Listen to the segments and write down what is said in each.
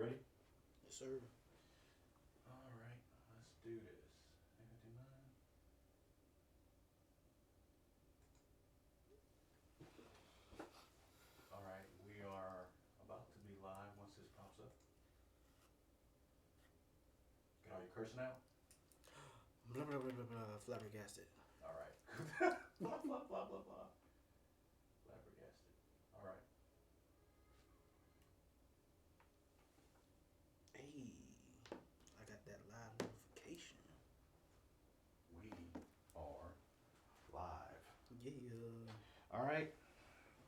ready? Yes, sir. All right, let's do this. 59. All right, we are about to be live once this pops up. Get all your cursing out? Blah, blah, blah, blah, blah, flabbergasted. All right. Blah, blah, blah, blah, blah. Flabbergasted. All right. Hey, I got that live notification. We are live. Yeah. All right.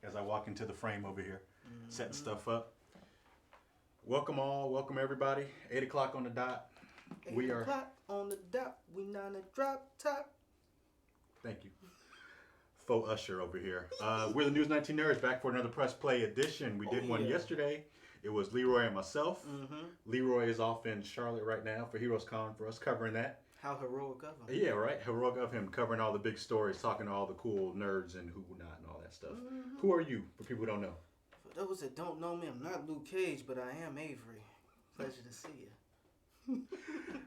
As I walk into the frame over here, setting stuff up. Welcome all. Welcome everybody. 8 o'clock on the dot. 8 o'clock on the dot. We not a drop top. Thank you. Faux Usher over here. We're the News 19 Nerds back for another Press Play edition. We did one yesterday. It was Leroy and myself. Leroy is off in Charlotte right now for Heroescon for us covering that. How heroic of him. Yeah, right. Heroic of him covering all the big stories, talking to all the cool nerds and who not and all that stuff. Who are you, for people who don't know? For those that don't know me, I'm not Luke Cage, but I am Avery. Pleasure to see you.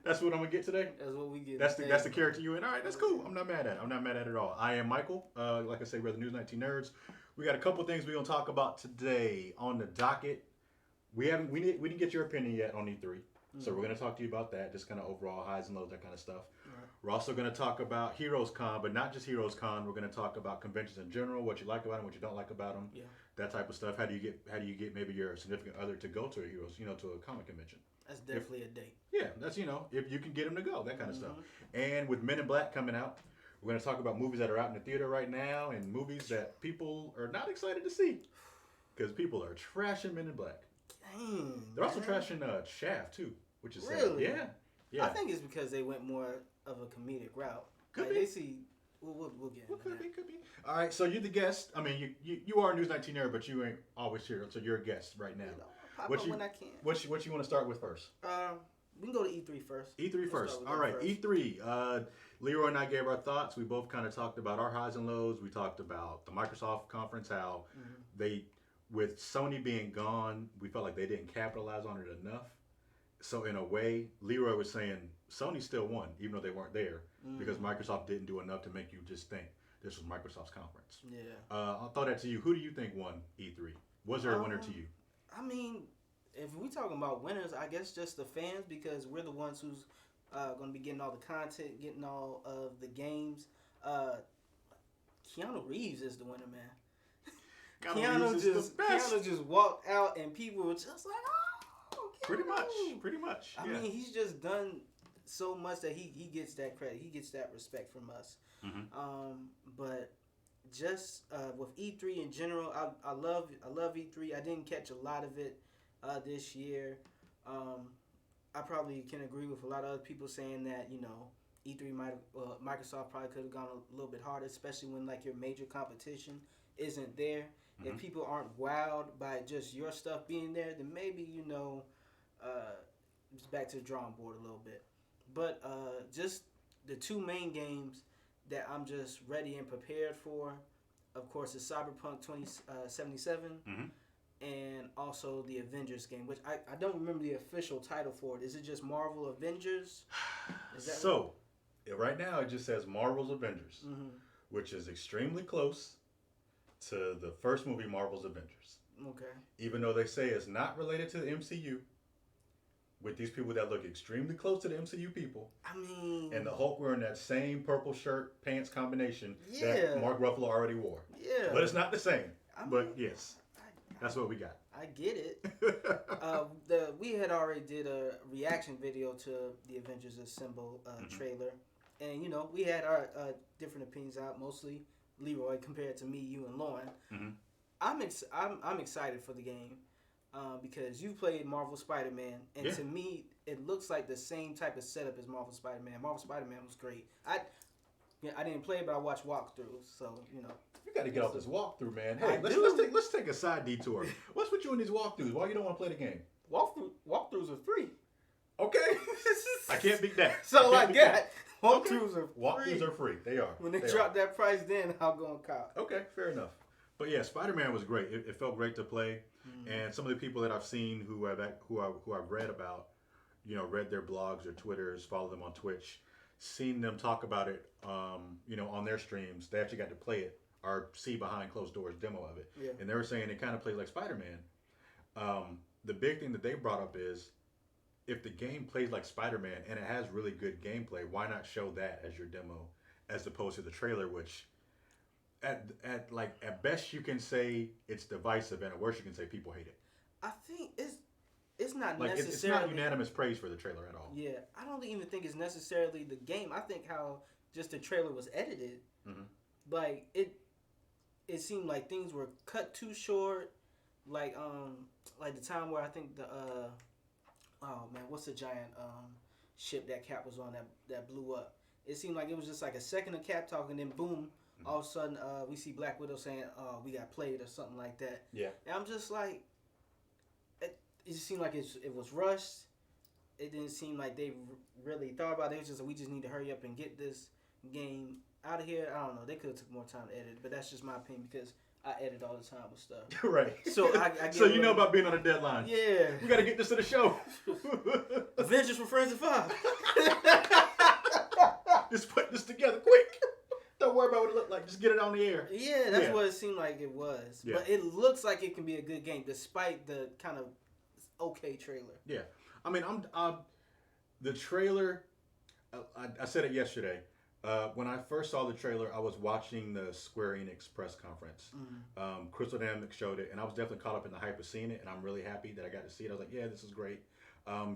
That's what I'm gonna get today. That's what we get. That's the character you in. All right, that's cool. I'm not mad at it. I'm not mad at it at all. I am Michael. Like I say, we're the News 19 Nerds. We got a couple things we're gonna talk about today on the docket. We didn't get your opinion yet on E3, so we're gonna talk to you about that. Just kind of overall highs and lows, that kind of stuff. Right. We're also gonna talk about Heroescon, but not just Heroescon. We're gonna talk about conventions in general, what you like about them, what you don't like about them, that type of stuff. How do you get maybe your significant other to go to a Heroes, to a comic convention? That's definitely a date. Yeah, that's if you can get them to go, that kind of stuff. And with Men in Black coming out, we're going to talk about movies that are out in the theater right now and movies that people are not excited to see because people are trashing Men in Black. Dang. They're also trashing Shaft too, which is really sad. Yeah. I think it's because they went more of a comedic route. Could be. They see. We'll get into that. Could be. All right, so you're the guest. I mean, you are a News 19 nerd, but you ain't always here, so you're a guest right now. Pop up when I can. What you want to start with first? We can go to E3 first. E3 first. All right, first. E3. Leroy and I gave our thoughts. We both kind of talked about our highs and lows. We talked about the Microsoft conference, how they, with Sony being gone, we felt like they didn't capitalize on it enough. So in a way, Leroy was saying Sony still won, even though they weren't there, because Microsoft didn't do enough to make you just think this was Microsoft's conference. Yeah. I'll throw that to you. Who do you think won E3? Was there a winner to you? I mean, if we talking about winners, I guess just the fans, because we're the ones who's going to be getting all the content, getting all of the games. Keanu Reeves is the winner, man. Keanu just walked out and people were just like, oh, Keanu. Pretty much. I mean, he's just done so much that he gets that credit. He gets that respect from us. But just with E3 in general, I love E3. I didn't catch a lot of it this year. I probably can agree with a lot of other people saying that E3 Microsoft probably could have gone a little bit harder, especially when like your major competition isn't there. If people aren't wowed by just your stuff being there, then maybe it's back to the drawing board a little bit. But just the two main games that I'm just ready and prepared for, of course, is Cyberpunk 2077 and also the Avengers game, which I don't remember the official title for it. Is it just Marvel Avengers? Right now it just says Marvel's Avengers, which is extremely close to the first movie, Marvel's Avengers. Okay. Even though they say it's not related to the MCU, with these people that look extremely close to the MCU people. I mean... And the Hulk wearing that same purple shirt, pants combination that Mark Ruffalo already wore. Yeah. But it's not the same. But yes, that's what we got. I get it. We had already did a reaction video to the Avengers Assemble trailer. And, we had our different opinions out, mostly Leroy compared to me, you, and Lauren. I'm excited for the game. Because you played Marvel Spider-Man, and to me, it looks like the same type of setup as Marvel Spider-Man. Marvel Spider-Man was great. I didn't play it, but I watched walkthroughs, so You got to get off this walkthrough, man. Hey, let's take a side detour. What's with you in these walkthroughs? Why you don't want to play the game? Walkthroughs are free. Okay, I can't beat that. So I get walkthroughs are free. Walkthroughs are free. They are. When they drop that price, then I'll go and cop. Okay, fair enough. But yeah, Spider-Man was great. It felt great to play. And some of the people that I've seen who I've read about, read their blogs or Twitters, follow them on Twitch, seen them talk about it, on their streams. They actually got to play it or see behind closed doors demo of it, Yeah. and they were saying it kind of plays like Spider-Man. The big thing that they brought up is if the game plays like Spider-Man and it has really good gameplay, why not show that as your demo as opposed to the trailer, which at best you can say it's divisive, and at worst you can say people hate it. I think it's not Like necessarily. it's not unanimous praise for the trailer at all. Yeah, I don't even think it's necessarily the game. I think how just the trailer was edited. Mm-hmm. Like it seemed like things were cut too short. Like the time where I think the oh man, what's the giant ship that Cap was on that blew up? It seemed like it was just like a second of Cap talking, then boom, all of a sudden we see Black Widow saying, we got played or something like that. Yeah. And I'm just like, it just seemed like it was rushed. It didn't seem like they really thought about it. It was just, we just need to hurry up and get this game out of here. I don't know. They could have took more time to edit, but that's just my opinion because I edit all the time with stuff. Right. So I get so you know about being on a deadline. Yeah. We got to get this to the show. Avengers for Friends of Five. Just put this together quick. Don't worry about what it looked like. Just get it on the air. Yeah, that's what it seemed like it was. Yeah. But it looks like it can be a good game despite the kind of okay trailer. Yeah. I mean, the trailer, I said it yesterday. When I first saw the trailer, I was watching the Square Enix press conference. Mm-hmm. Crystal Dynamics showed it, and I was definitely caught up in the hype of seeing it, and I'm really happy that I got to see it. I was like, yeah, this is great.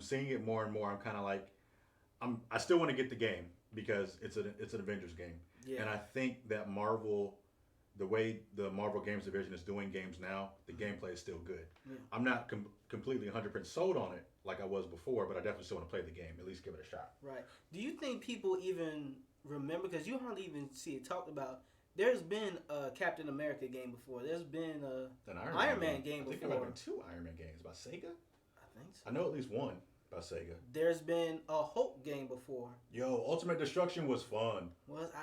Seeing it more and more, I'm kind of like, I still want to get the game because it's an Avengers game. Yeah. And I think that Marvel, the way the Marvel Games division is doing games now, the gameplay is still good. Yeah. I'm not completely 100% sold on it like I was before, but I definitely still want to play the game, at least give it a shot. Right. Do you think people even remember, because you hardly even see it talked about, there's been a Captain America game before. There's been an Iron Man game before. I think there might have been 2 Iron Man games by Sega. I think so. I know at least one by Sega. There's been a Hulk game before. Yo, Ultimate Destruction was fun.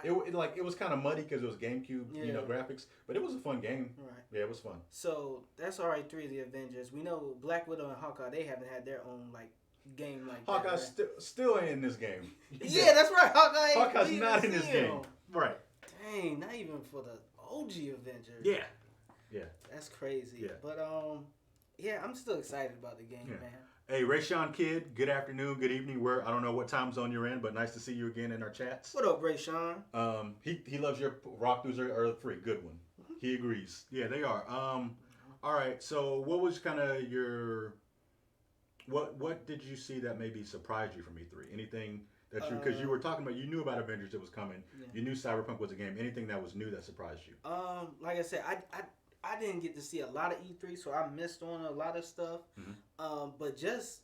It was kind of muddy because it was GameCube, graphics, but it was a fun game. Right. Yeah, it was fun. So that's already 3 of the Avengers. We know Black Widow and Hawkeye, they haven't had their own game like Hawkeye that. Right? still ain't in this game. Yeah, that's right. Hawkeye's not in this game. Right. Dang, not even for the OG Avengers. Yeah. Yeah. That's crazy. Yeah. But yeah, I'm still excited about the game, man. Hey, Rayshawn Kidd, good afternoon, good evening. I don't know what time zone you're in, but nice to see you again in our chats. What up, Rayshawn? He loves your walkthroughs are free. Good one. He agrees. Yeah, they are. All right. So, what was kind of your what did you see that maybe surprised you from E3? Anything that because you were talking about, you knew about Avengers that was coming. Yeah. You knew Cyberpunk was a game. Anything that was new that surprised you? Like I said, I didn't get to see a lot of E3, so I missed on a lot of stuff. Mm-hmm. But just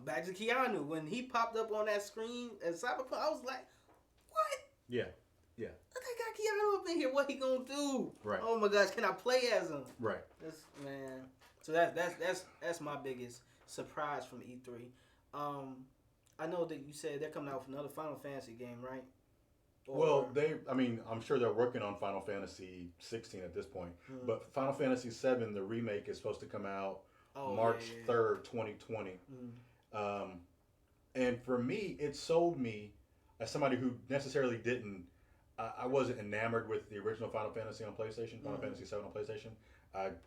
back to Keanu, when he popped up on that screen at Cyberpunk, I was like, what? Yeah. Yeah. Look, I got Keanu up in here. What he gonna do? Right. Oh my gosh, can I play as him? Right. Man. So that's my biggest surprise from E3. I know that you said they're coming out with another Final Fantasy game, right? I'm sure they're working on Final Fantasy 16 at this point. Mm-hmm. But Final Fantasy 7, the remake, is supposed to come out March 3rd, 2020. Mm-hmm. And for me, it sold me as somebody who necessarily didn't. I wasn't enamored with the original Final Fantasy on PlayStation, Final Fantasy 7 on PlayStation. I've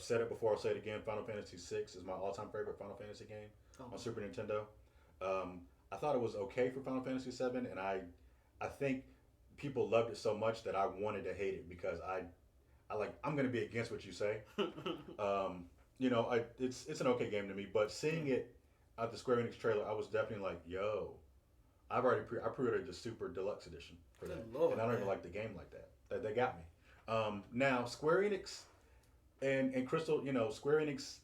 said it before, I'll say it again. Final Fantasy 6 is my all-time favorite Final Fantasy game on Super Nintendo. I thought it was okay for Final Fantasy 7, and I think people loved it so much that I wanted to hate it because I'm going to be against what you say. It's an okay game to me, but seeing it at the Square Enix trailer, I was definitely like, yo, I pre-ordered the Super Deluxe Edition for that, and I don't even like the game like that. They got me. Now Square Enix and Crystal, Square Enix,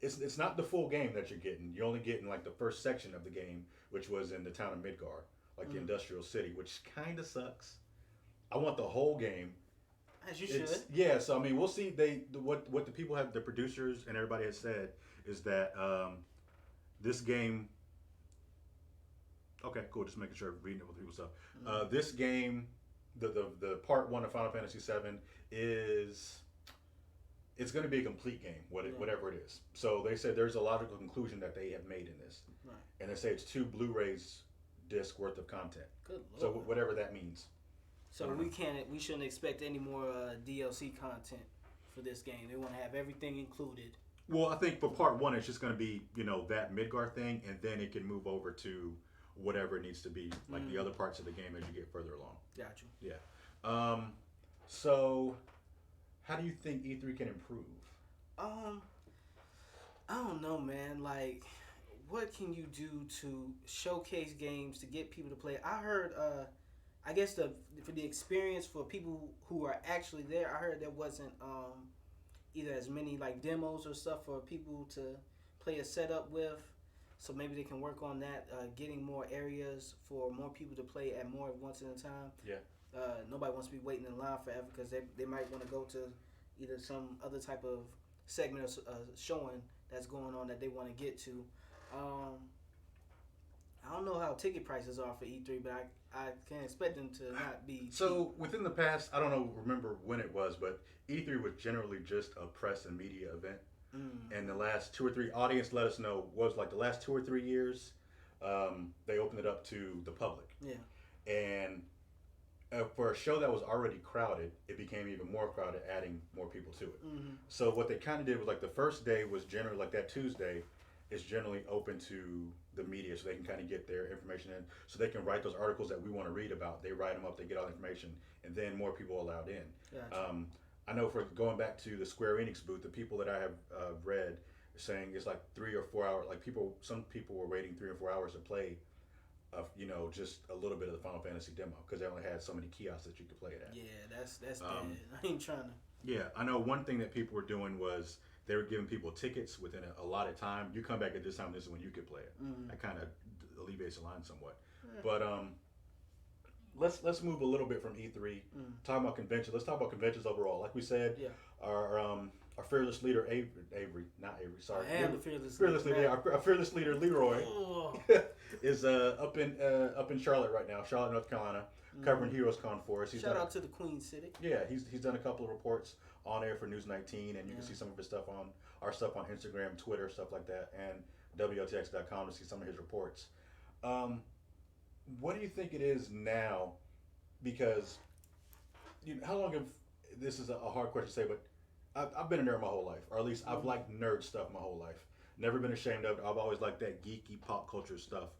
it's not the full game that you're getting. You're only getting like the first section of the game, which was in the town of Midgar, like the industrial city, which kind of sucks. I want the whole game. As you should. Yeah, so I mean, we'll see. What the people have, the producers and everybody has said is that this game. Okay, cool. Just making sure I'm reading what people say. This game, the part 1 of Final Fantasy 7 is it's going to be a complete game, Yeah. whatever it is. So they said there's a logical conclusion that they have made in this, Right. and they say it's 2 Blu-rays disc worth of content. Good So lord. whatever that means. So we shouldn't expect any more DLC content for this game. They want to have everything included. Well, I think for part 1, it's just going to be that Midgar thing, and then it can move over to whatever it needs to be, like the other parts of the game as you get further along. Got you. Yeah. So how do you think E3 can improve? I don't know, man. Like, what can you do to showcase games to get people to play? I heard, I guess for the experience for people who are actually there, I heard there wasn't either as many like demos or stuff for people to play a setup with. So maybe they can work on that, getting more areas for more people to play at more once at a time. Yeah. Nobody wants to be waiting in line forever because they might want to go to either some other type of segment or showing that's going on that they want to get to. I don't know how ticket prices are for E3, but I can't expect them to not be cheap. So within the past, I don't remember when it was, but E3 was generally just a press and media event. And the last 2 or 3, audience let us know, was like the last 2 or 3 years, they opened it up to the public. Yeah. And for a show that was already crowded, it became even more crowded, adding more people to it. So what they kind of did was like the first day was generally like that Tuesday is generally open to the media, so they can kind of get their information in, so they can write those articles that we want to read about. They write them up, they get all the information, and then more people are allowed in. Gotcha. I know for going back to the Square Enix booth, the people that I have read saying it's like 3 or 4 hours. Like some people were waiting 3 or 4 hours to play, just a little bit of the Final Fantasy demo because they only had so many kiosks that you could play it at. Yeah, that's dead. I ain't trying to. Yeah, I know one thing that people were doing was they were giving people tickets within a allotted time. You come back at this time, this is when you could play it. That kind of alleviates the line somewhat. Yeah. But let's move a little bit from E3. Talking about conventions. Let's talk about conventions overall. Like we said, our fearless leader Sorry, I am the fearless leader. Yeah, our fearless leader Leroy is up in Charlotte right now, Charlotte, North Carolina, covering Heroescon for us. Shout out to the Queen City. Yeah, he's done a couple of reports on air for News 19, and you can see some of his stuff on our stuff on Instagram, Twitter, stuff like that, and WLTX.com to see some of his reports. What do you think it is now? Because how long have this is a hard question to say, but I've been a nerd my whole life, or at least I've liked nerd stuff my whole life. Never been ashamed of it. I've always liked that geeky pop culture stuff.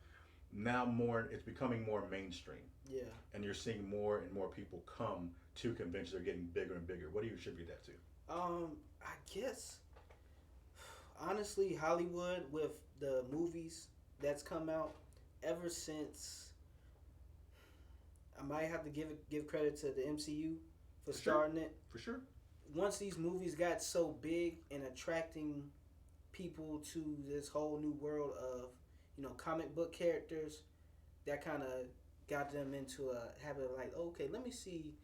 Now it's becoming more mainstream. Yeah. And you're seeing more and more people come to conventions. They're getting bigger and bigger. What do you attribute that to? I guess honestly, Hollywood with the movies that's come out ever since. I might have to give credit to the MCU for starting it. For sure. Once these movies got so big and attracting people to this whole new world of, comic book characters, that kind of got them into a habit of like, okay, let me see.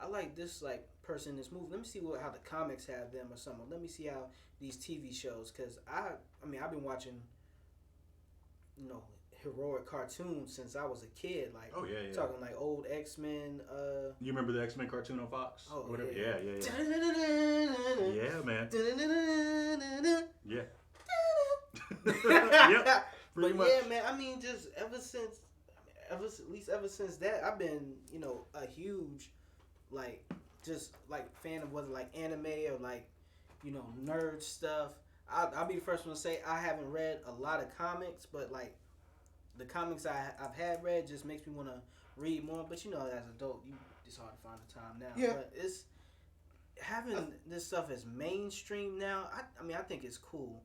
I like this person in this movie. Let me see how the comics have them or something. Let me see how these TV shows, because I've been watching, heroic cartoons since I was a kid. Like, oh yeah. Talking like old X-Men. You remember the X-Men cartoon on Fox? Oh, whatever. Yeah, Yeah, man. Yeah. Yep. Pretty much. Yeah, man. I mean, just ever since that, I've been, a huge, fan of whether anime or nerd stuff. I'll be the first one to say I haven't read a lot of comics, but the comics I've had read just makes me want to read more. But as an adult, it's hard to find the time now. Yeah. But it's having this stuff as mainstream now. I think it's cool.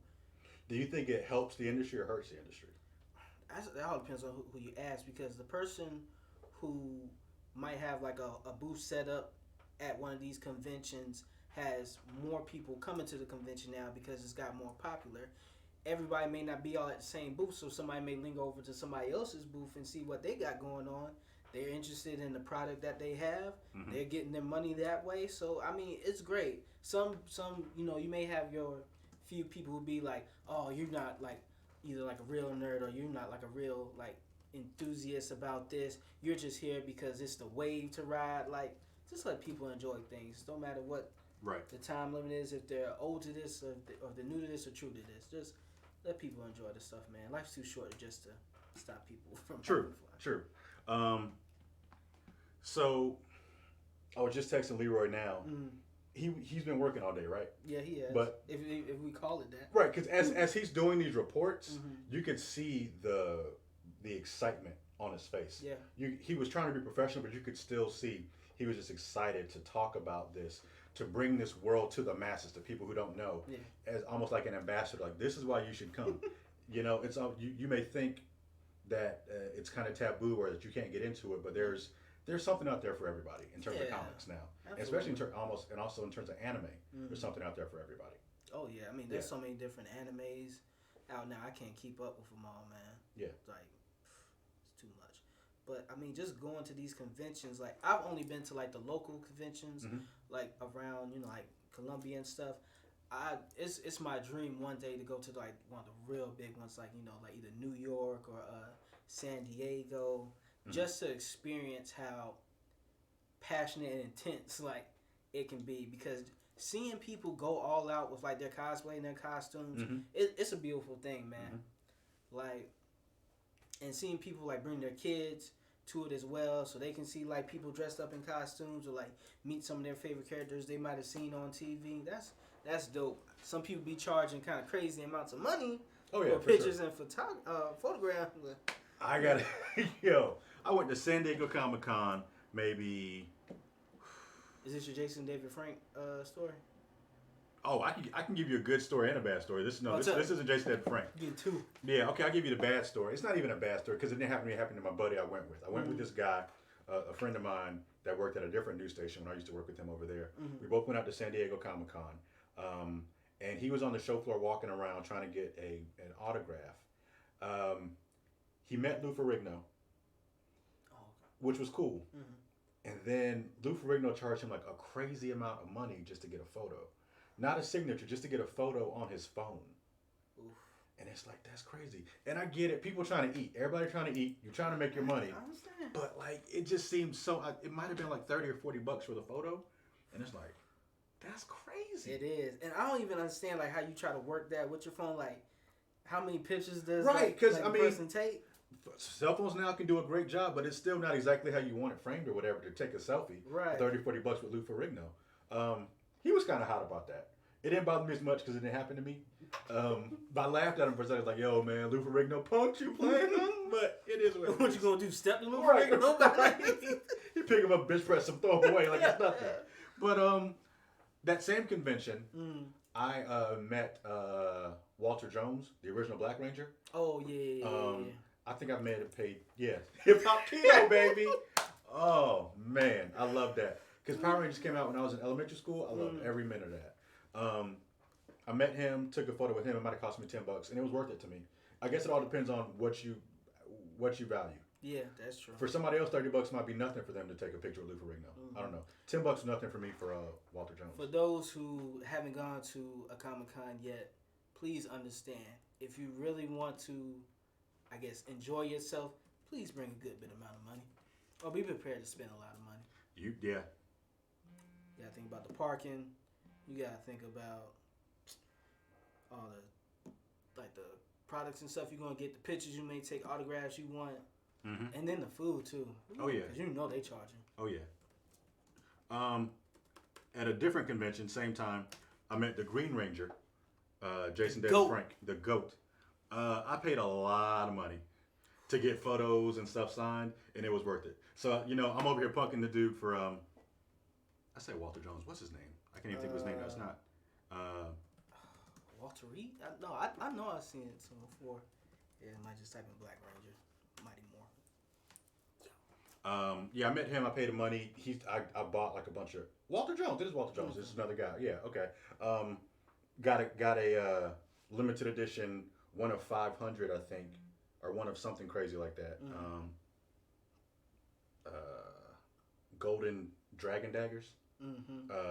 Do you think it helps the industry or hurts the industry? That all depends on who you ask, because the person who might have a booth set up at one of these conventions has more people coming to the convention now because it's got more popular. Everybody may not be all at the same booth, so somebody may linger over to somebody else's booth and see what they got going on. They're interested in the product that they have. Mm-hmm. They're getting their money that way. So it's great. Some you may have your few people who be like, oh, you're not either a real nerd or you're not a real enthusiast about this. You're just here because it's the wave to ride. Just let people enjoy things. Don't matter what Right. the time limit is, if they're old to this or if they're new to this or true to this. Just let people enjoy the stuff, man. Life's too short just to stop people from True. having fun. True. Um, so I was just texting Leroy now. Mm. He's been working all day, right? Yeah, he has. But if we call it that. right, because as he's doing these reports, you could see the excitement on his face. Yeah. He was trying to be professional, but you could still see he was just excited to talk about this, to bring this world to the masses, to people who don't know, as almost like an ambassador. Like, this is why you should come. It's you may think that it's kind of taboo or that you can't get into it, but there's something out there for everybody in terms of comics now, especially and also in terms of anime. There's something out there for everybody. Oh yeah, I mean, there's so many different animes out now. I can't keep up with them all, man. Yeah, like it's too much. But I mean, just going to these conventions, like I've only been to like the local conventions, like around like Columbia and stuff. It's my dream one day to go to like one of the real big ones, like like either New York or San Diego, just to experience how passionate and intense like it can be. Because seeing people go all out with like their cosplay and their costumes, it's a beautiful thing, man. Like, and seeing people like bring their kids to it as well, so they can see like people dressed up in costumes or like meet some of their favorite characters they might have seen on TV. That's dope. Some people be charging kind of crazy amounts of money for pictures and photographs. I got I went to San Diego Comic-Con maybe. Is this your Jason David Frank story? Oh, I can give you a good story and a bad story. This isn't Jason David Frank. You get two. Yeah, okay, I'll give you the bad story. It's not even a bad story because it didn't happen to me. It happened to my buddy I went with. I went with this guy, a friend of mine that worked at a different news station when I used to work with him over there. We both went out to San Diego Comic-Con, and he was on the show floor walking around trying to get an autograph. He met Lou Ferrigno, which was cool. And then Lou Ferrigno charged him like a crazy amount of money just to get a photo. Not a signature, just to get a photo on his phone. Oof. And it's like, that's crazy. And I get it. People trying to eat. Everybody trying to eat. You're trying to make your money. I understand. But like, it just seems so, it might have been like $30 or $40 for the photo. And it's like, that's crazy. It is. And I don't even understand like how you try to work that with your phone. Like, how many pictures does a person take? Cell phones now can do a great job, but it's still not exactly how you want it framed or whatever to take a selfie. Right. $30, $40 with Lou Ferrigno. He was kind of hot about that. It didn't bother me as much because it didn't happen to me. But I laughed at him for a second. I was like, yo, man, Lou Ferrigno punked you playing him? But it is what it is. What you gonna do, step to Lou Ferrigno? He pick him up, bench press him, throw him away like it's nothing. But that same convention, I met Walter Jones, the original Black Ranger. Oh, yeah. I think I may have paid, Hip Hop Kilo, baby. Oh, man, I love that. Because Power Rangers came out when I was in elementary school. I loved every minute of that. I met him, took a photo with him. It might have cost me $10, and it was worth it to me. I guess it all depends on what you value. Yeah, that's true. For somebody else, $30 might be nothing for them to take a picture with Lou Ferrigno. I don't know. $10 is nothing for me for Walter Jones. For those who haven't gone to a Comic-Con yet, please understand, if you really want to, I guess, enjoy yourself, please bring a good bit amount of money. Or be prepared to spend a lot of money. You gotta think about the parking. You gotta think about all the products and stuff you're gonna get, the pictures you may take, autographs you want, and then the food too. Oh yeah, because they charging. Oh yeah. At a different convention, same time, I met the Green Ranger, Jason David Frank, the GOAT. I paid a lot of money to get photos and stuff signed, and it was worth it. So I'm over here punking the dude for I say Walter Jones. What's his name? I can't even think of his name. That's not. Walter Reed? I know I've seen it before. Yeah, I might just type in Black Ranger. Mighty More. I met him. I paid him money. I bought like a bunch of Walter Jones. This is Walter Jones. This is another guy. Yeah. Okay. Got a limited edition, one of 500, I think, or one of something crazy like that. Golden dragon daggers.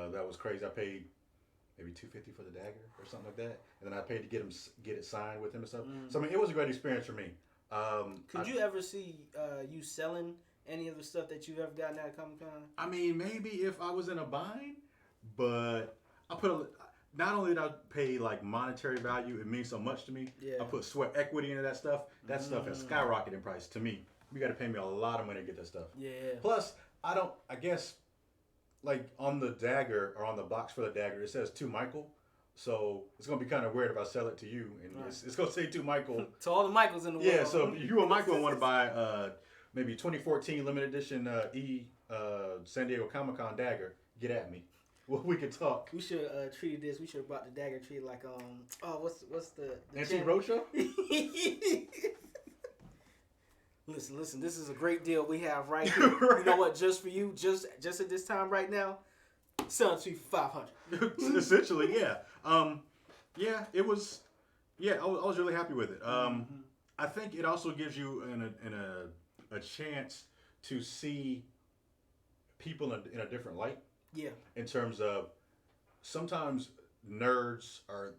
That was crazy. I paid maybe $250 for the dagger or something like that, and then I paid to get it signed with him and stuff. So I mean, it was a great experience for me. Could you ever see you selling any of the stuff that you've ever gotten at Comic-Con? I mean, maybe if I was in a bind, but not only did I pay like monetary value, it means so much to me. Yeah. I put sweat equity into that stuff. That stuff has skyrocketed in price to me. You got to pay me a lot of money to get that stuff. Yeah. Plus, I guess, like on the dagger or on the box for the dagger, it says to Michael. So it's gonna be kind of weird if I sell it to you, and it's gonna say to Michael. To all the Michaels in the world. Yeah. So if you and Michael want to buy maybe 2014 limited edition San Diego Comic Con dagger, get at me. Well, we could talk. We should treated this. We should have brought the dagger tree like what's the NC Roadshow? Listen. This is a great deal we have right here. Right. You know what? Just for you, just at this time right now, selling to you for $500. Essentially, yeah. Yeah, it was. Yeah, I was really happy with it. I think it also gives you a chance to see people in a different light. Yeah. In terms of sometimes nerds are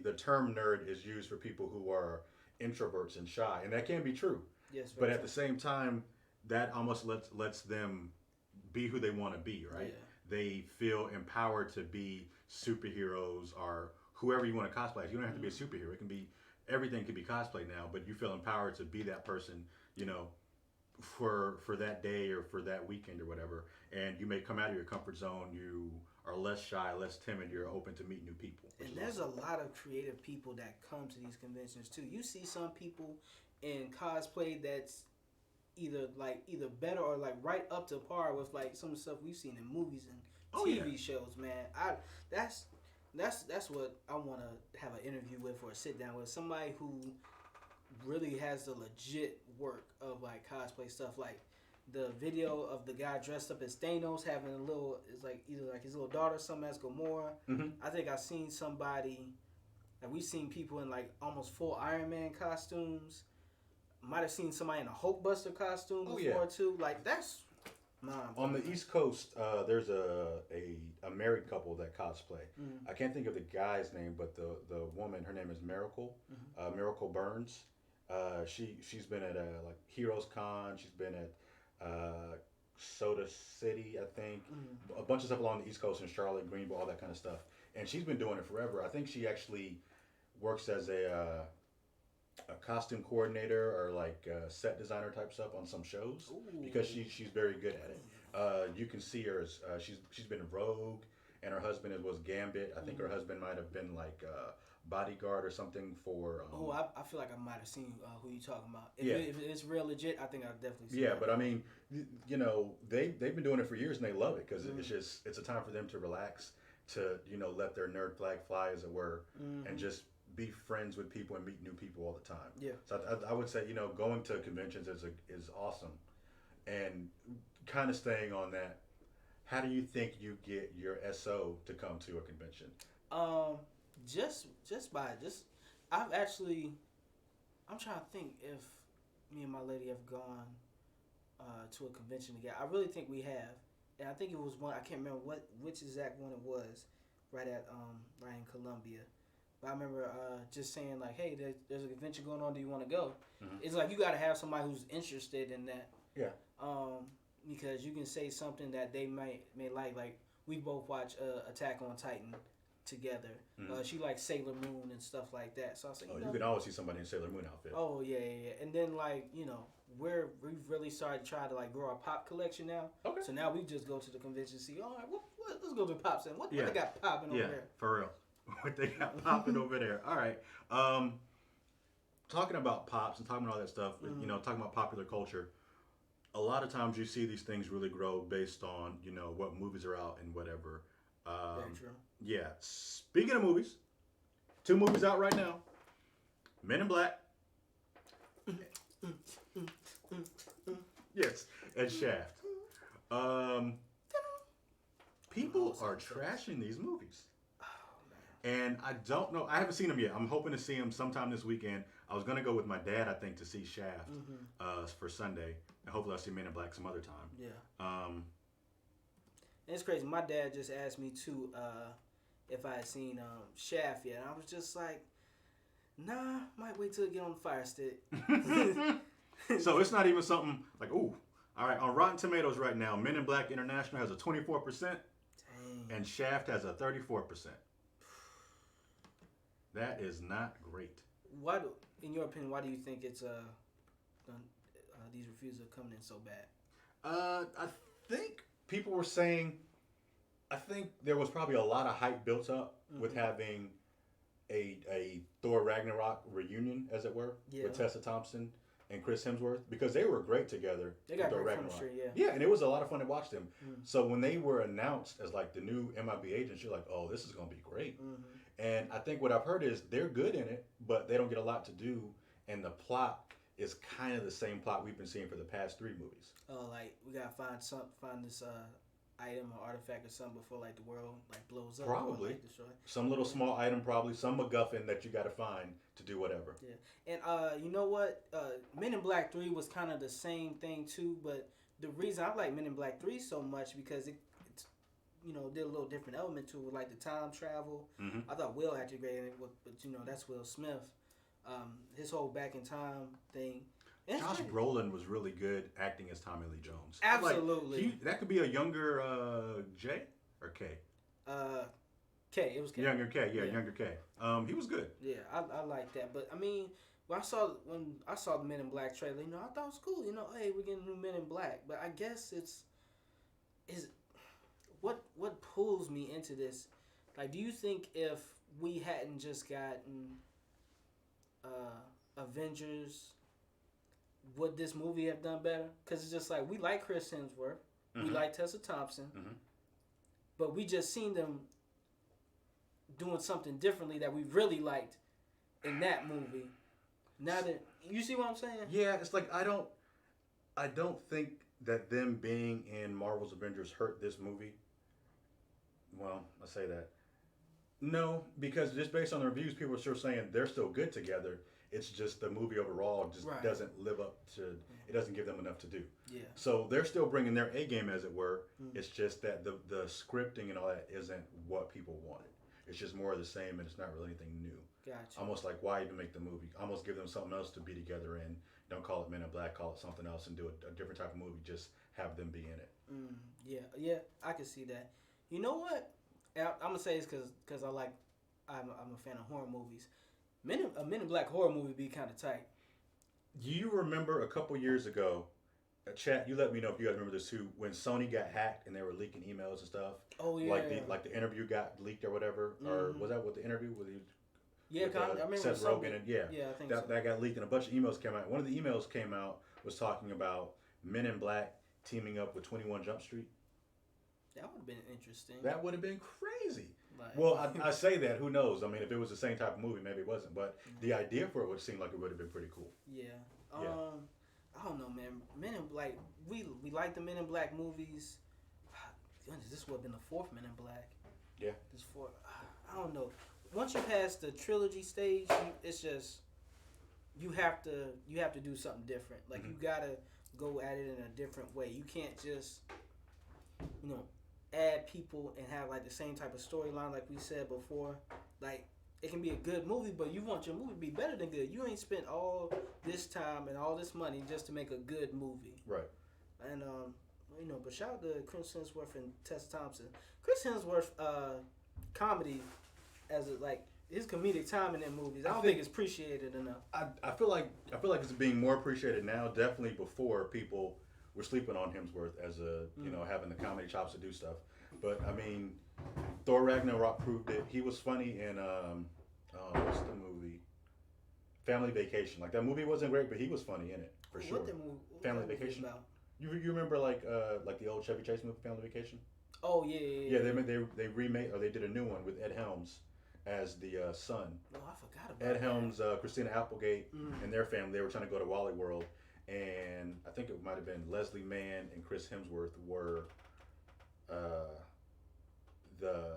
the term nerd is used for people who are introverts and shy, and that can be true. Yes. But at the same time, that almost lets them be who they want to be, right? Yeah. They feel empowered to be superheroes or whoever you want to cosplay. You don't have to be a superhero. It can be everything can be cosplay now, but you feel empowered to be that person, you know, for that day or for that weekend or whatever. And you may come out of your comfort zone. You are less shy, less timid. You're open to meet new people. And there's a lot of creative people that come to these conventions too. You see some people in cosplay that's either better or like right up to par with like some stuff we've seen in movies and TV shows, man. That's what I want to have an interview with or a sit down with somebody who really has the legit work of like cosplay stuff. Like the video of the guy dressed up as Thanos having either his little daughter, something as Gamora. Mm-hmm. I think I've seen somebody, like we've seen people in like almost full Iron Man costumes. Might have seen somebody in a Hulkbuster costume before too. Like that's on the East Coast. There's a married couple that cosplay. Mm-hmm. I can't think of the guy's name, but the woman, her name is Miracle. Mm-hmm. Miracle Burns. She's been at like Heroescon. She's been at Soda City, I think. A bunch of stuff along the East Coast in Charlotte, Greenville, all that kind of stuff. And she's been doing it forever. I think she actually works as a costume coordinator or like set designer type stuff on some shows. Ooh. Because she's very good at it. You can see her as she's been in Rogue, and her husband was Gambit. I think her husband might have been like bodyguard or something for. I feel like I might have seen who you talking about. If it's real legit, I think I've definitely seen. Yeah, but I mean, you know, they've been doing it for years and they love it because it's a time for them to relax, to let their nerd flag fly, as it were, and just be friends with people and meet new people all the time. Yeah. So I would say going to conventions is awesome, and kind of staying on that. How do you think you get your SO to come to a convention? I'm trying to think if me and my lady have gone to a convention together. I really think we have, and I think it was one. I can't remember which exact one it was. Right in Columbia. But I remember just saying like, hey, there's a convention going on. Do you want to go? Mm-hmm. It's like you got to have somebody who's interested in that. Yeah. Because you can say something that they may like. Like we both watch Attack on Titan together. Mm-hmm. She likes Sailor Moon and stuff like that. So I was like, you can always see somebody in Sailor Moon outfit. Oh yeah. And then like we've really started to try to like grow our pop collection now. Okay. So now we just go to the convention and see. All right, let's go to the pop center. What they got popping over there? For real. What they got popping over there. All right. Talking about pops and talking about all that stuff, talking about popular culture, a lot of times you see these things really grow based on, what movies are out and whatever. Very true. Yeah. Speaking of movies, 2 movies out right now. Men in Black. Yes. And Shaft. People are trashing these movies. And I don't know. I haven't seen them yet. I'm hoping to see them sometime this weekend. I was going to go with my dad, I think, to see Shaft for Sunday. And hopefully I'll see Men in Black some other time. Yeah. And it's crazy. My dad just asked me, too, if I had seen Shaft yet. And I was just like, nah, might wait till I get on the Fire Stick. So it's not even something like, ooh. All right, on Rotten Tomatoes right now, Men in Black International has a 24%. Dang. and Shaft has a 34%. That is not great. Why, in your opinion, why do you think it's these reviews are coming in so bad? I think people were saying. I think there was probably a lot of hype built up with having a Thor Ragnarok reunion, as it were, with Tessa Thompson and Chris Hemsworth, because they were great together. They got great chemistry, yeah, and it was a lot of fun to watch them. So when they were announced as like the new MIB agents, you're like, oh, this is gonna be great. And I think what I've heard is they're good in it, but they don't get a lot to do, and the plot is kind of the same plot we've been seeing for the past 3 movies. Oh, like we gotta find this item or artifact or something before like the world like blows up. Probably. Or, like, destroyed. Some little small item, probably some MacGuffin that you got to find to do whatever. Yeah, and you know what? Men in Black 3 was kind of the same thing too, but the reason I like Men in Black 3 so much because it's did a little different element to it, like the time travel. I thought Will acted great in it, but that's Will Smith. His whole back in time thing. Josh Brolin was really good acting as Tommy Lee Jones. Absolutely. Like, that could be a younger J or K? K. It was K. Younger K, younger K. He was good. Yeah, I like that. But I mean, when I saw the Men in Black trailer, I thought it was cool. Hey, we're getting new Men in Black. But I guess is what pulls me into this. Like, do you think if we hadn't just gotten Avengers, would this movie have done better? Because it's just like, we like Chris Hemsworth, we like Tessa Thompson, but we just seen them doing something differently that we really liked in that movie. Now that you see what I'm saying? Yeah, it's like I don't think that them being in Marvel's Avengers hurt this movie. Well, I say that. No, because just based on the reviews, people are still saying they're still good together. It's just the movie overall just doesn't live up to. It doesn't give them enough to do. Yeah. So they're still bringing their A game, as it were. It's just that the scripting and all that isn't what people wanted. It's just more of the same, and it's not really anything new. Gotcha. Almost like, why even make the movie? Almost give them something else to be together in. Don't call it Men in Black. Call it something else and do a different type of movie. Just have them be in it. Yeah, I can see that. You know what? I'm gonna say this because I'm a fan of horror movies. A Men in Black horror movie be kind of tight. Do you remember a couple years ago, chat? You let me know if you guys remember this too. When Sony got hacked and they were leaking emails and stuff. Oh yeah. Like the interview got leaked or whatever, or was that what the interview was? Yeah, I remember Seth Rogen and I think that got leaked and a bunch of emails came out. One of the emails came out was talking about Men in Black teaming up with 21 Jump Street. That would have been interesting. That would have been crazy. Well, I say that. Who knows? I mean, if it was the same type of movie, maybe it wasn't. But the idea for it would seem like it would have been pretty cool. Yeah. I don't know, man. Men in Black. We like the Men in Black movies. Goodness, this would have been the 4th Men in Black. Yeah. This 4th. I don't know. Once you pass the trilogy stage, it's just you have to do something different. Like you gotta go at it in a different way. You can't just add people and have like the same type of storyline like we said before. Like, it can be a good movie, but you want your movie to be better than good. You ain't spent all this time and all this money just to make a good movie. Right. And but shout out to Chris Hemsworth and Tessa Thompson. Chris Hemsworth comedy as his comedic time in their movies, I don't think it's appreciated enough. I feel like it's being more appreciated now. Definitely before, people were sleeping on Hemsworth as having the comedy chops to do stuff. But I mean, Thor Ragnarok proved it. He was funny in what's the movie? Family Vacation. Like, that movie wasn't great, but he was funny in it for sure. What Family Vacation. About? You remember like the old Chevy Chase movie, Family Vacation? Oh yeah. Yeah, they remade, or they did a new one with Ed Helms as the son. Oh, I forgot about Ed Helms, Christina Applegate, and their family. They were trying to go to Wally World, and I think it might have been Leslie Mann and Chris Hemsworth were the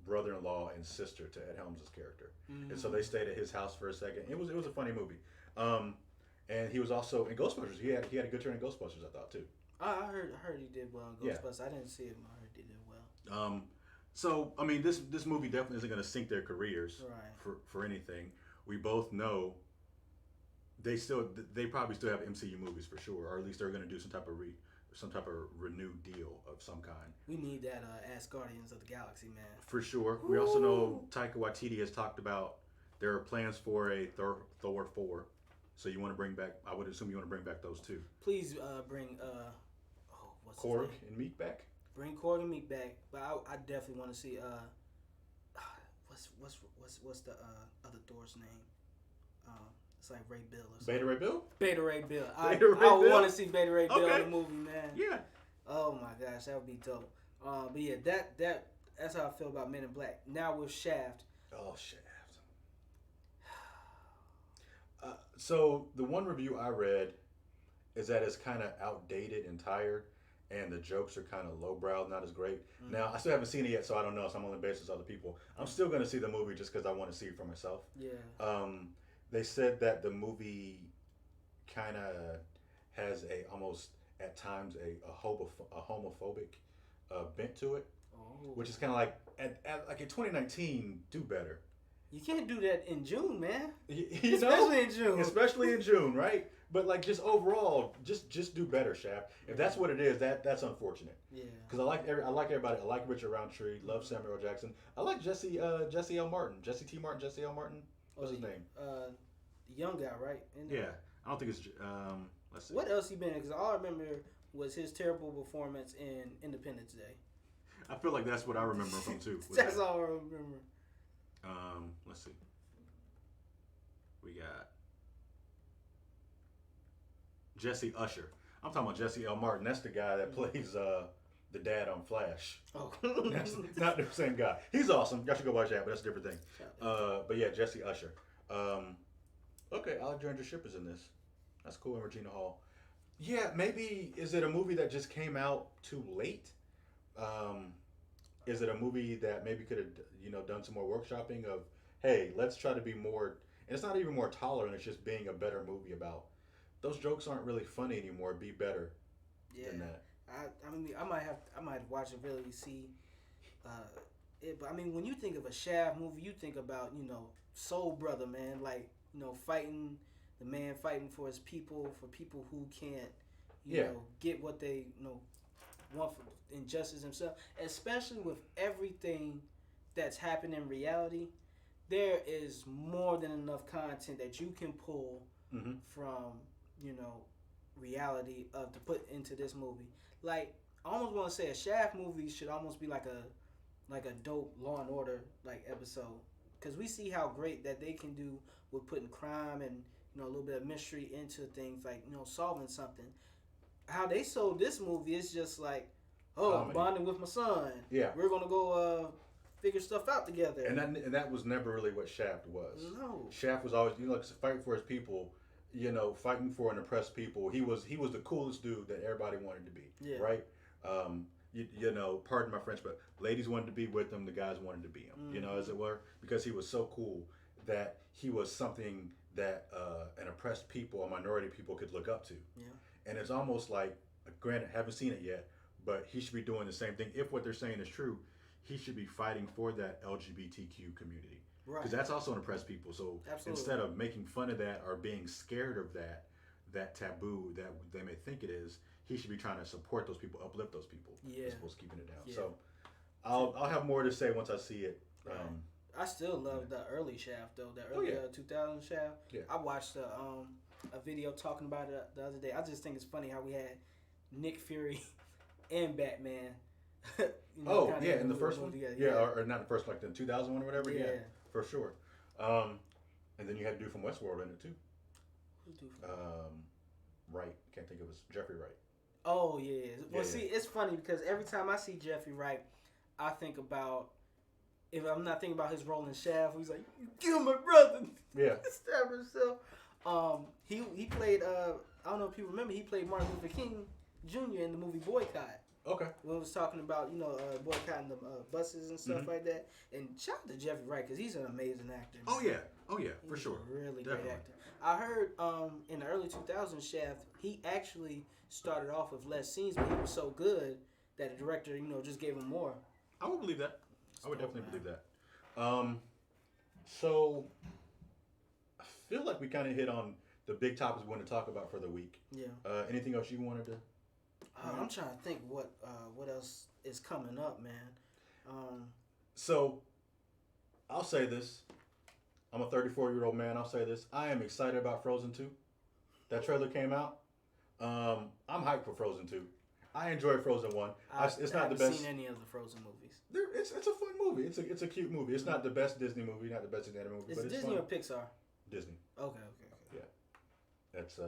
brother-in-law and sister to Ed Helms' character, and so they stayed at his house for a second. It was a funny movie, and he was also in Ghostbusters. He had a good turn in Ghostbusters, I thought too. I heard he did well in Ghostbusters. Yeah. I didn't see him. I heard he did well. So I mean, this movie definitely isn't going to sink their careers for anything. We both know they probably still have MCU movies for sure, or at least they're going to do some type of some type of renewed deal of some kind. We need that as Guardians of the Galaxy, man. For sure. We also know Taika Waititi has talked about there are plans for a Thor 4. So you want to bring back, I would assume you want to bring back those two. Please bring what's his Korg name? and Meek back? Bring Korg and Meek back. But I definitely want to see what's the other Thor's name? It's like Ray Bill or something. Beta Ray Bill? Beta Ray Bill. Beta Ray I Bill? want to see Beta Ray Bill Okay. in the movie, man. Yeah. Oh my gosh, that would be dope. But yeah, that's how I feel about Men in Black. Now with Shaft. Oh, Shaft. So the one review I read is that it's kind of outdated and tired, and the jokes are kind of lowbrow, not as great. Mm-hmm. Now I still haven't seen it yet, so I don't know. So I'm only based on other people. I'm still going to see the movie just because I want to see it for myself. Yeah. They said that the movie kind of has a almost at times a homophobic bent to it, which is kind of like like in 2019, do better. You can't do that in June, man. Especially in June. Especially in June, right? But like just overall, just do better, Shaft. If that's what it is, that's unfortunate. Yeah. Because I like everybody. I like Richard Roundtree. Love Samuel L. Jackson. I like Jesse L. Martin. Jesse T. Martin. Jesse L. Martin. What's his name? The young guy, right? Yeah. I don't think it's. Let's see. What else he been in? Because all I remember was his terrible performance in Independence Day. I feel like that's what I remember from too. That's all I remember. Let's see. We got Jesse Usher. I'm talking about Jesse L. Martin. That's the guy that plays the dad on Flash. Oh, That's not the same guy. He's awesome. Y'all should go watch that, but that's a different thing. But yeah, Jesse Usher. Okay, Alexandra Shipp is in this. That's cool. And Regina Hall. Yeah, maybe is it a movie that just came out too late? Is it a movie that maybe could have done some more workshopping of, hey, let's try to be more, and it's not even more tolerant, it's just being a better movie about those jokes aren't really funny anymore. Be better than that. I mean, I might watch it really see it, but I mean, when you think of a Shaft movie, you think about Soul Brother, man, like fighting the man fighting for his people, for people who can't get what they want for injustice himself, especially with everything that's happened in reality. There is more than enough content that you can pull from reality to put into this movie. Like, I almost want to say a Shaft movie should almost be like a dope Law and Order like episode, because we see how great that they can do with putting crime and a little bit of mystery into things, like solving something. How they sold this movie is just like, I'm bonding with my son. Yeah, we're gonna go figure stuff out together. And that was never really what Shaft was. No, Shaft was always fighting for his people. Fighting for an oppressed people. He was the coolest dude that everybody wanted to be. Yeah. Right. Pardon my French, but ladies wanted to be with him. The guys wanted to be him. As it were, because he was so cool that he was something that an oppressed people, a minority people, could look up to. Yeah. And it's almost like, granted, haven't seen it yet, but he should be doing the same thing. If what they're saying is true, he should be fighting for that LGBTQ community. Right. Because that's also an oppressed people. So instead of making fun of that or being scared of that taboo that they may think it is, he should be trying to support those people, uplift those people, as opposed to keeping it down. Yeah. So I'll have more to say once I see it. Right. I still love the early Shaft though, the early 2000 Shaft. Yeah. I watched a video talking about it the other day. I just think it's funny how we had Nick Fury and Batman. In the first one? Yeah, or not the first one, like the 2000 one or whatever. Yeah, for sure. And then you had a dude from Westworld in it too. Who's dude from? Wright. Can't think of his Jeffrey Wright. Oh yeah. Well, see, it's funny because every time I see Jeffrey Wright, I think about, if I'm not thinking about his role in Shaft, he's like, "You killed my brother." Yeah. Stabbed himself. He played. I don't know if you remember. He played Martin Luther King Jr. in the movie Boycott. Okay. When it was talking about boycotting the buses and stuff like that, and shout out to Jeffrey Wright because he's an amazing actor. Man. Oh yeah, for sure. Really great actor. I heard in the early 2000s Shaft, he actually started off with less scenes, but he was so good that the director just gave him more. I would believe that. I would definitely believe that. So I feel like we kind of hit on the big topics we want to talk about for the week. Yeah. Anything else you wanted to I'm trying to think what else is coming up, man. So, I'll say this. I'm a 34-year-old man. I'll say this. I am excited about Frozen 2. That trailer came out. I'm hyped for Frozen 2. I enjoyed Frozen 1. It's not the best. I haven't seen any of the Frozen movies. It's a fun movie. It's a cute movie. It's not the best Disney movie, not the best Disney movie. Is but it it's Disney fun. or Pixar? Disney. Okay. Yeah. That's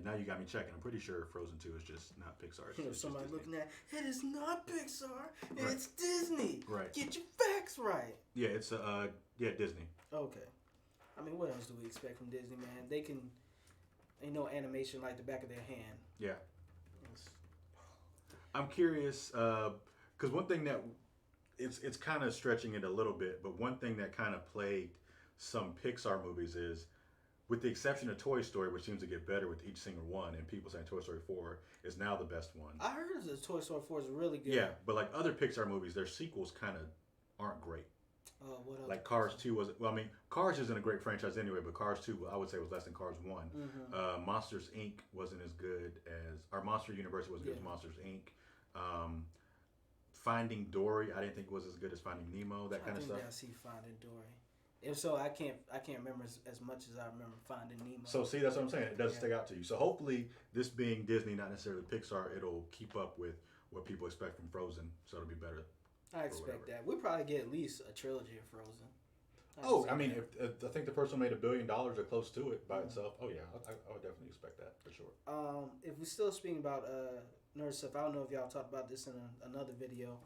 Now you got me checking. I'm pretty sure Frozen 2 is just not Pixar. It's Somebody just looking at it is not Pixar. Right. It's Disney. Right. Get your facts right. Yeah, it's Disney. Okay. I mean, what else do we expect from Disney, man? They know animation like the back of their hand. Yeah. I'm curious because one thing that it's kind of stretching it a little bit, but one thing that kind of plagued some Pixar movies is, with the exception of Toy Story, which seems to get better with each single one, and people saying Toy Story 4 is now the best one. I heard the Toy Story 4 is really good. Yeah, but like other Pixar movies, their sequels kind of aren't great. What else? Like Cars 2 was, well, I mean, Cars isn't a great franchise anyway, but Cars 2, I would say, was less than Cars 1. Mm-hmm. Monsters Inc. wasn't as good as, or Monster University wasn't as good as Monsters Inc. Finding Dory, I didn't think was as good as Finding Nemo, that kind of stuff. I see Finding Dory. If so, I can't remember as much as I remember Finding Nemo. So see, that's what I'm saying. It doesn't stick out to you. So hopefully, this being Disney, not necessarily Pixar, it'll keep up with what people expect from Frozen, so it'll be better. I expect that. We'll probably get at least a trilogy of Frozen. I mean, if I think the first one made $1 billion or close to it by itself. Oh yeah, I would definitely expect that for sure. If we're still speaking about nerd stuff, I don't know if y'all talked about this in another video.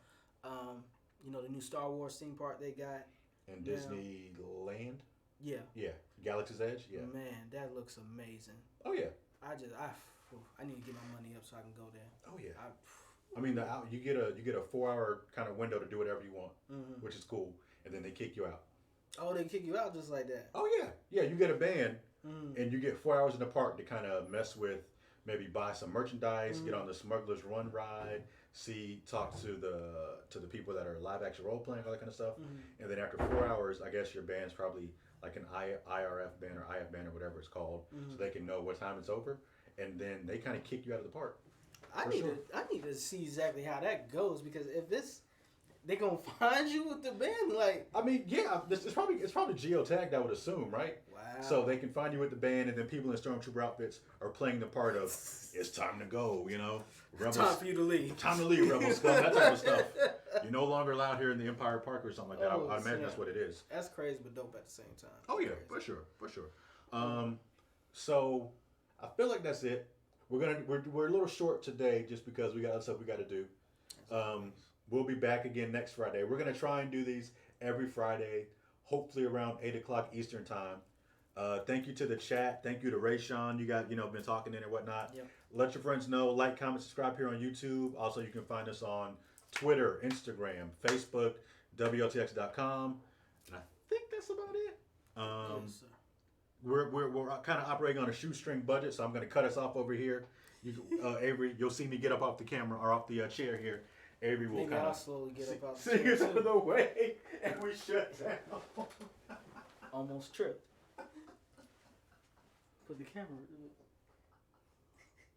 The new Star Wars theme park they got. In Disneyland? Yeah. Yeah. Galaxy's Edge? Yeah. Man, that looks amazing. Oh yeah. I need to get my money up so I can go there. Oh yeah. I mean, you get a 4-hour kind of window to do whatever you want, which is cool, and then they kick you out. Oh, they kick you out just like that? Oh yeah. Yeah, you get a ban, and you get 4 hours in the park to kind of mess with, maybe buy some merchandise, get on the Smuggler's Run ride, talk to the people that are live action role playing, all that kind of stuff, and then after 4 hours, I guess your band's probably like an IRF band or IF band or whatever it's called, so they can know what time it's over, and then they kind of kick you out of the park. I need to see exactly how that goes, because if they gonna find you with the band, like, I mean, yeah, it's probably geotagged, I would assume, right? wow. So they can find you with the band, and then people in stormtrooper outfits are playing the part of "It's time to go," Rebels, time for you to leave. Time to leave, Rebel Scum, that type of stuff. You're no longer allowed here in the Empire Park or something like that. I imagine that's what it is. That's crazy, but dope at the same time. Oh yeah, for sure. So I feel like that's it. We're a little short today just because we got other stuff we got to do. We'll be back again next Friday. We're gonna try and do these every Friday, hopefully around 8:00 Eastern time. Thank you to the chat. Thank you to Rayshawn. You got been talking in and whatnot. Yep. Let your friends know. Like, comment, subscribe here on YouTube. Also, you can find us on Twitter, Instagram, Facebook, WLTX.com, and I think that's about it. Yes, sir. We're kind of operating on a shoestring budget, so I'm going to cut us off over here. Avery, you'll see me get up off the camera or off the chair here. Avery will kind of slowly get up out the sing chair us out of the way, and we shut down. Almost tripped. Put the camera.